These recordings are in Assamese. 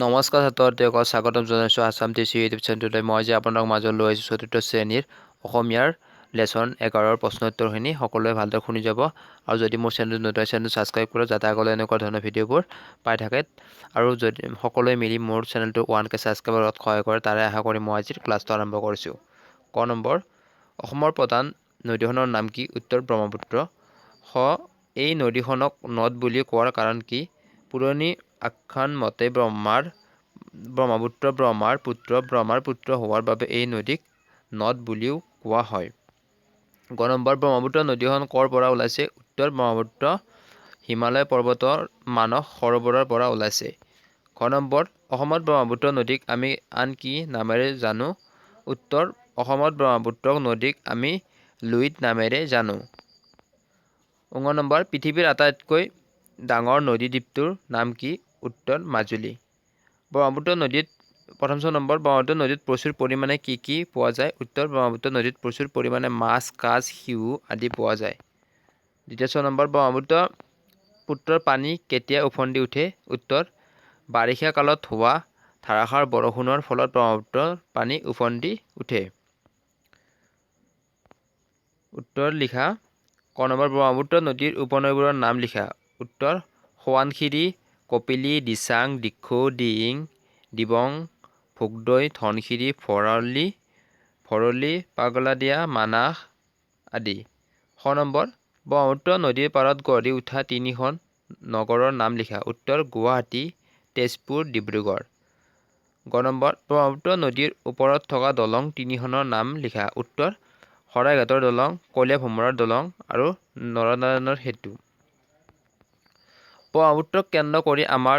নমস্কাৰ ছাত্ৰসকলক স্বাগতম জনাইছোঁ আছাম টিচি ইউটিউব চেনেললৈ। মই যে আপোনালোক মাজত লৈ আহিছোঁ চতুৰ্থ শ্ৰেণীৰ অসমীয়াৰ লেচন 11ৰ প্ৰশ্ন উত্তৰখিনি সকলোৱে ভালদৰে শুনি যাব। আৰু যদি মোৰ চেনেলটো নতুন চেনেলটো ছাবস্ক্ৰাইব কৰক যাতে আগলৈ এনেকুৱা ধৰণৰ ভিডিঅ'বোৰ পাই থাকে। আৰু যদি সকলোৱে মিলি মোৰ চেনেলটো 1K ছাবস্ক্ৰাইব কৰাত সহায় কৰে তাৰে আশা কৰি মই আজিৰ ক্লাছটো আৰম্ভ কৰিছোঁ। ক নম্বৰ, অসমৰ প্ৰধান নদীখনৰ নাম কি? উত্তৰ ব্ৰহ্মপুত্ৰ। খ, এই নদীখনক নদ বুলি কোৱাৰ কাৰণ কি? পুৰণি আখ্যান মতে ব্ৰহ্মপুত্ৰ ব্ৰহ্মাৰ পুত্ৰ হোৱাৰ বাবে এই নদীক নদ বুলিও কোৱা হয়। গ নম্বৰ, ব্ৰহ্মপুত্ৰ নদীখন ক'ৰ পৰা ওলাইছে? উত্তৰ ব্ৰহ্মপুত্ৰ হিমালয় পৰ্বতৰ মানস সৰোবৰৰ পৰা ওলাইছে। খ নম্বৰ, অসমত ব্ৰহ্মপুত্ৰ নদীক আমি আন কি নামেৰে জানো? উত্তৰ, অসমত ব্ৰহ্মপুত্ৰ নদীক আমি লুইত নামেৰে জানো। ঙ নম্বৰ, পৃথিৱীৰ আটাইতকৈ ডাঙৰ নদী দ্বীপটোৰ নাম কি? উত্তৰ, মাজুলী। ব্ৰহ্মপুত্ৰ নদীত ব্ৰহ্মপুত্ৰ নদীত প্ৰচুৰ পৰিমাণে কি পোৱা যায়? উত্তৰ, ব্ৰহ্মপুত্ৰ নদীত প্ৰচুৰ পৰিমাণে মাছ, কাছ, শিহু আদি পোৱা যায়। দ্বিতীয় নম্বৰ, ব্ৰহ্মপুত্ৰ পুত্ৰৰ পানী কেতিয়া উফন্দি উঠে? উত্তৰ, বাৰিষা কালত হোৱা ধাৰাসাৰ বৰষুণৰ ফলত ব্ৰহ্মপুত্ৰৰ পানী উফন্দি উঠে। উত্তৰ লিখা। ক নম্বৰ, ব্ৰহ্মপুত্ৰ নদীৰ উপনৈবোৰৰ নাম লিখা। উত্তৰ, সোৱণশিৰি, কপিলী, দিচাং, দিখৌ, দিহিং, দিবং, ভোগদৈ, ধনশিৰি, ভৰলী, পাগলাদিয়া, মানাহ আদি। খ নম্বৰ, ব্ৰহ্মপুত্ৰ নদীৰ পাৰত গঢ়ি উঠা তিনিখন নগৰৰ নাম লিখা। উত্তৰ, গুৱাহাটী, তেজপুৰ, ডিব্ৰুগড়। গ নম্বৰ, ব্ৰহ্মপুত্ৰ নদীৰ ওপৰত থকা দলং তিনিখনৰ নাম লিখা। উত্তৰ, শৰাইঘাটৰ দলং, কলীয়া ভোমোৰাৰ দলং আৰু নৰনাৰায়ণৰ সেতু। ব্ৰহ্মপুত্ৰক কেন্দ্ৰ কৰি আমাৰ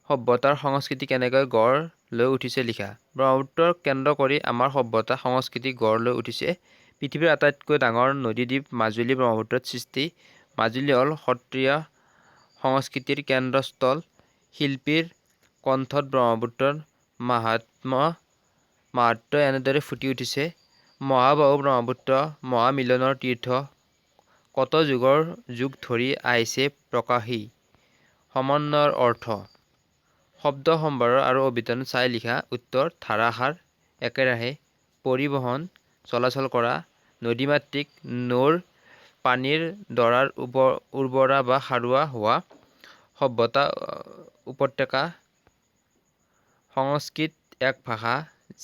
সভ্যতাৰ সংস্কৃতি কেনেকৈ গঢ় লৈ উঠিছে লিখা। ব্ৰহ্মপুত্ৰক কেন্দ্ৰ কৰি আমাৰ সভ্যতা সংস্কৃতি গঢ় লৈ উঠিছে। পৃথিৱীৰ আটাইতকৈ ডাঙৰ নদীদ্বীপ মাজুলী ব্ৰহ্মপুত্ৰত সৃষ্টি। মাজুলী হ'ল সত্ৰীয়া সংস্কৃতিৰ কেন্দ্ৰস্থল। শিল্পীৰ কণ্ঠত ব্ৰহ্মপুত্ৰৰ মাহাত্ম্য এনেদৰে ফুটি উঠিছে। মহাবাহু ব্ৰহ্মপুত্ৰ মহামিলনৰ তীৰ্থ, কত যুগ ধৰি আহিছে প্ৰকাশী। সমন্বয়ৰ অৰ্থ। শব্দ সম্ভাৰ আৰু অভিধান চাই লিখা। উত্তৰ, ধাৰাসাৰ একেৰাহে পৰিবহণ চলাচল কৰা। নদীমাতৃক নৈৰ পানীৰ দৰাৰ উৰ্বৰা বা সাৰুৱা হোৱা। সভ্যতা উপত্যকা। সংস্কৃত এক ভাষা,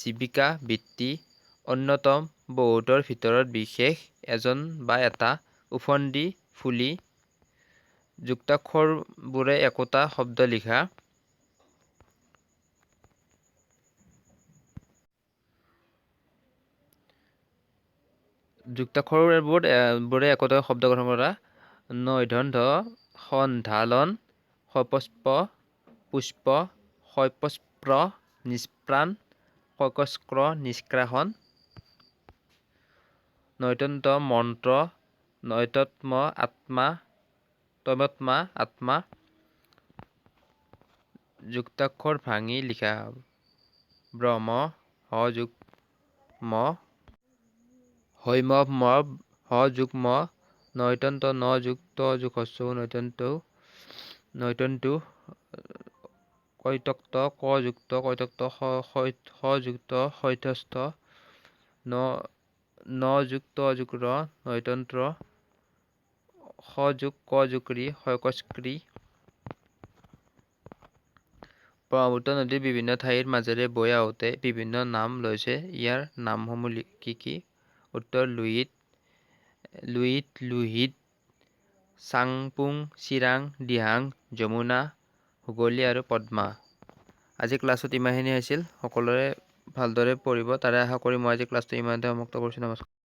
জীৱিকা বৃত্তি অন্যতম বহুতৰ ভিতৰত বিশেষ এজন বা এটা। উফন্দি, ফুলি। যুক্তাক্ষৰবোৰে একোটা শব্দ লিখা। যুক্তাক্ষৰবোৰে একোটা শব্দ গঠন কৰা। নৈধন্ধ, সন্ধালন, সপুষ্প, পুষ্প, সপুষ্প, নিষ্প্ৰাণ, কক্ষ্ৰ, নিষ্কাশন। নৈতন্ত, মন্ত্ৰ, তন্ময় আত্মা। যুক্তাক্ষৰ ভাঙি লিখা। ব্ৰহ্ম, হ যোগ ম, হৈম হ যোগ ম, নৈতন্ত, ন যোগ ত যোগ হস্ৰ নৈতন্তু, কৈতক্ত, ক যুক্ত কৈতক্ত, স যুক্ত হৈঠস্থ, ন যোগ ত যোগ ৰ, নৈতন্ত্ৰ, স যোগ ক যোগ ৰি, সস্কৃ। ব্ৰহ্মপুত্ৰ নদীৰ বিভিন্ন ঠাইৰ মাজেৰে বৈ আহোঁতে বিভিন্ন নাম লৈছে। ইয়াৰ নামসমূহ কি? উত্তৰ, লুইত, লোহিত, চাংপুং, চিৰাং, দিহাং, যমুনা, হুগলী আৰু পদ্মা। আজি ক্লাছত ইমানখিনি আছিল। সকলোৱে ভালদৰে পঢ়িব তাৰে আশা কৰি মই আজি ক্লাছটো ইমানতে সমাপ্ত কৰিছোঁ। নমস্কাৰ।